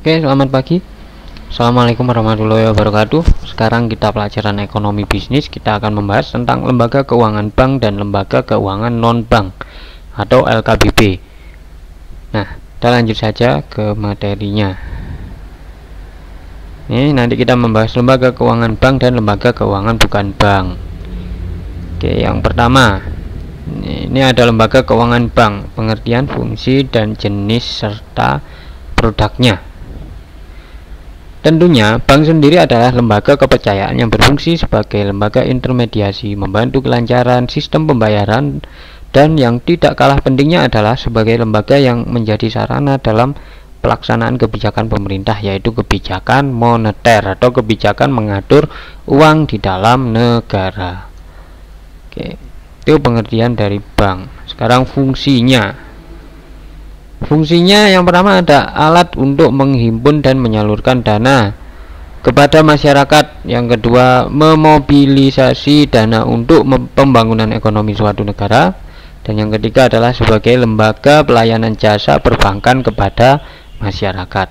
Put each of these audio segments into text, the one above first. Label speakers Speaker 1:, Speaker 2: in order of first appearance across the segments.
Speaker 1: Oke, selamat pagi. Assalamualaikum warahmatullahi wabarakatuh. Sekarang kita pelajaran ekonomi bisnis. Kita akan membahas tentang lembaga keuangan bank dan lembaga keuangan non-bank atau LKBB. Nah, kita lanjut saja ke materinya. Ini nanti kita membahas lembaga keuangan bank dan lembaga keuangan bukan bank. Oke, yang pertama, ini ada lembaga keuangan bank, pengertian, fungsi, dan jenis serta produknya. Tentunya, bank sendiri adalah lembaga kepercayaan yang berfungsi sebagai lembaga intermediasi, membantu kelancaran sistem pembayaran, dan yang tidak kalah pentingnya adalah sebagai lembaga yang menjadi sarana dalam pelaksanaan kebijakan pemerintah, yaitu kebijakan moneter atau kebijakan mengatur uang di dalam negara. Oke, itu pengertian dari bank. Sekarang fungsinya. Fungsinya yang pertama ada alat untuk menghimpun dan menyalurkan dana kepada masyarakat. Yang kedua, memobilisasi dana untuk pembangunan ekonomi suatu negara. Dan yang ketiga adalah sebagai lembaga pelayanan jasa perbankan kepada masyarakat.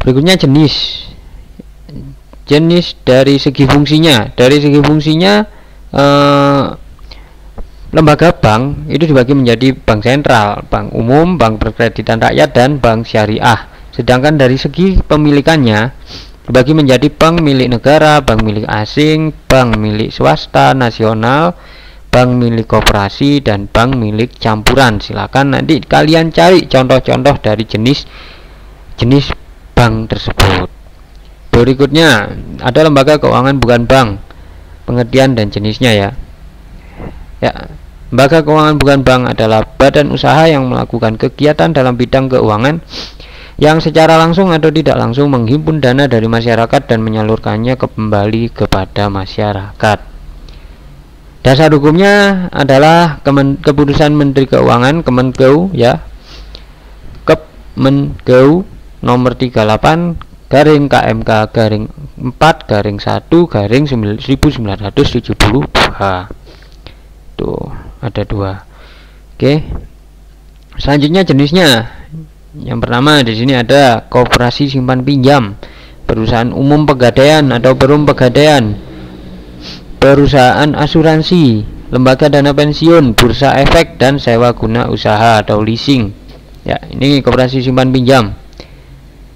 Speaker 1: Berikutnya jenis dari segi fungsinya. Dari segi fungsinya, lembaga bank itu dibagi menjadi bank sentral, bank umum, bank perkreditan rakyat, dan bank syariah. Sedangkan dari segi pemilikannya dibagi menjadi bank milik negara, bank milik asing, bank milik swasta nasional, bank milik koperasi, dan bank milik campuran. Silakan nanti kalian cari contoh-contoh dari jenis bank tersebut. Berikutnya ada lembaga keuangan bukan bank, pengertian dan jenisnya ya. Lembaga keuangan bukan bank adalah badan usaha yang melakukan kegiatan dalam bidang keuangan yang secara langsung atau tidak langsung menghimpun dana dari masyarakat dan menyalurkannya kembali kepada masyarakat. Dasar hukumnya adalah keputusan Menteri Keuangan Kemenkeu ya. Kemenkeu nomor 38 KMK 4/1/1972. Tuh, ada dua. Oke. Selanjutnya jenisnya. Yang pertama di sini ada koperasi simpan pinjam, perusahaan umum pegadaian atau perum pegadaian, perusahaan asuransi, lembaga dana pensiun, bursa efek, dan sewa guna usaha atau leasing. Ya, ini koperasi simpan pinjam.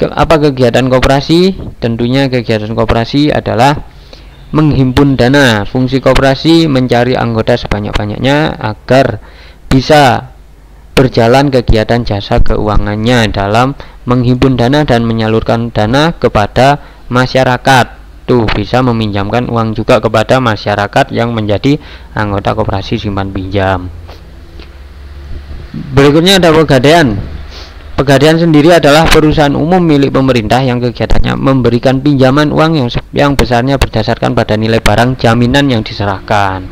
Speaker 1: Apa kegiatan koperasi? Tentunya kegiatan koperasi adalah menghimpun dana. Fungsi koperasi mencari anggota sebanyak-banyaknya agar bisa berjalan kegiatan jasa keuangannya dalam menghimpun dana dan menyalurkan dana kepada masyarakat. Tuh, bisa meminjamkan uang juga kepada masyarakat yang menjadi anggota koperasi simpan pinjam. Berikutnya ada pegadaian. Pegadaian sendiri adalah perusahaan umum milik pemerintah yang kegiatannya memberikan pinjaman uang yang besarnya berdasarkan pada nilai barang jaminan yang diserahkan.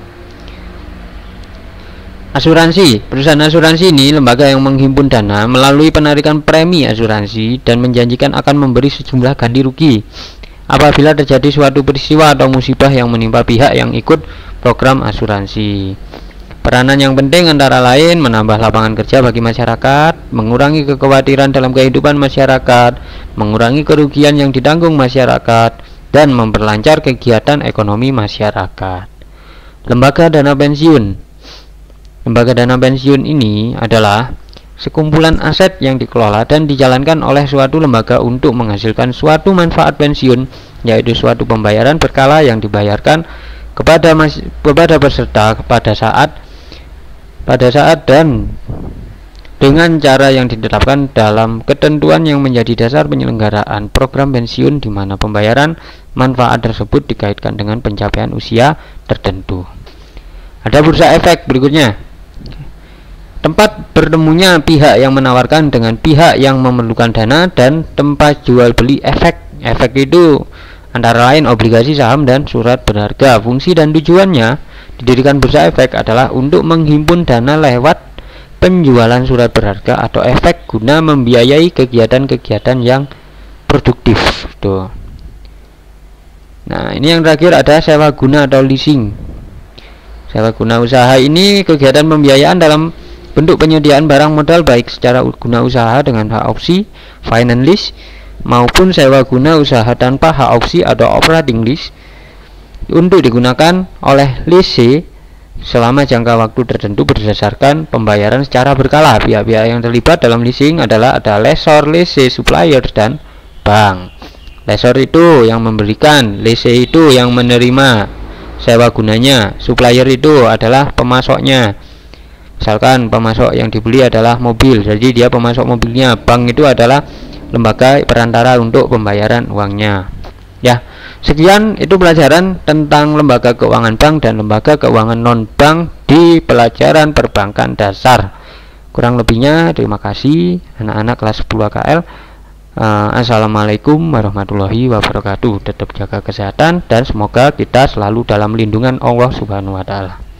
Speaker 1: Asuransi. Perusahaan asuransi ini lembaga yang menghimpun dana melalui penarikan premi asuransi dan menjanjikan akan memberi sejumlah ganti rugi apabila terjadi suatu peristiwa atau musibah yang menimpa pihak yang ikut program asuransi. Peranan yang penting antara lain menambah lapangan kerja bagi masyarakat, mengurangi kekhawatiran dalam kehidupan masyarakat, mengurangi kerugian yang ditanggung masyarakat, dan memperlancar kegiatan ekonomi masyarakat. Lembaga dana pensiun. Lembaga dana pensiun ini adalah sekumpulan aset yang dikelola dan dijalankan oleh suatu lembaga untuk menghasilkan suatu manfaat pensiun, yaitu suatu pembayaran berkala yang dibayarkan kepada peserta pada saat dan dengan cara yang ditetapkan dalam ketentuan yang menjadi dasar penyelenggaraan program pensiun, di mana pembayaran manfaat tersebut dikaitkan dengan pencapaian usia tertentu. Ada bursa efek berikutnya. Tempat bertemunya pihak yang menawarkan dengan pihak yang memerlukan dana dan tempat jual beli efek. Efek itu antara lain obligasi, saham, dan surat berharga. Fungsi dan tujuannya didirikan bursa efek adalah untuk menghimpun dana lewat penjualan surat berharga atau efek guna membiayai kegiatan-kegiatan yang produktif. Tuh. Nah, ini yang terakhir ada sewa guna atau leasing. Sewa guna usaha ini kegiatan pembiayaan dalam Bentuk penyediaan barang modal baik secara guna usaha dengan hak opsi finance lease maupun sewa guna usaha tanpa hak opsi atau operating lease untuk digunakan oleh lessee selama jangka waktu tertentu berdasarkan pembayaran secara berkala. Pihak-pihak yang terlibat dalam leasing adalah ada lessor, lessee, supplier, dan bank. Lessor itu yang memberikan, lessee itu yang menerima sewa gunanya, supplier itu adalah pemasoknya. Misalkan pemasok yang dibeli adalah mobil, jadi dia pemasok mobilnya. Bank itu adalah lembaga perantara untuk pembayaran uangnya. Ya, sekian itu pelajaran tentang lembaga keuangan bank dan lembaga keuangan non-bank di pelajaran perbankan dasar. Kurang lebihnya terima kasih anak-anak kelas 10 KL. Assalamualaikum warahmatullahi wabarakatuh. Tetap jaga kesehatan dan semoga kita selalu dalam lindungan Allah Subhanahu wa taala.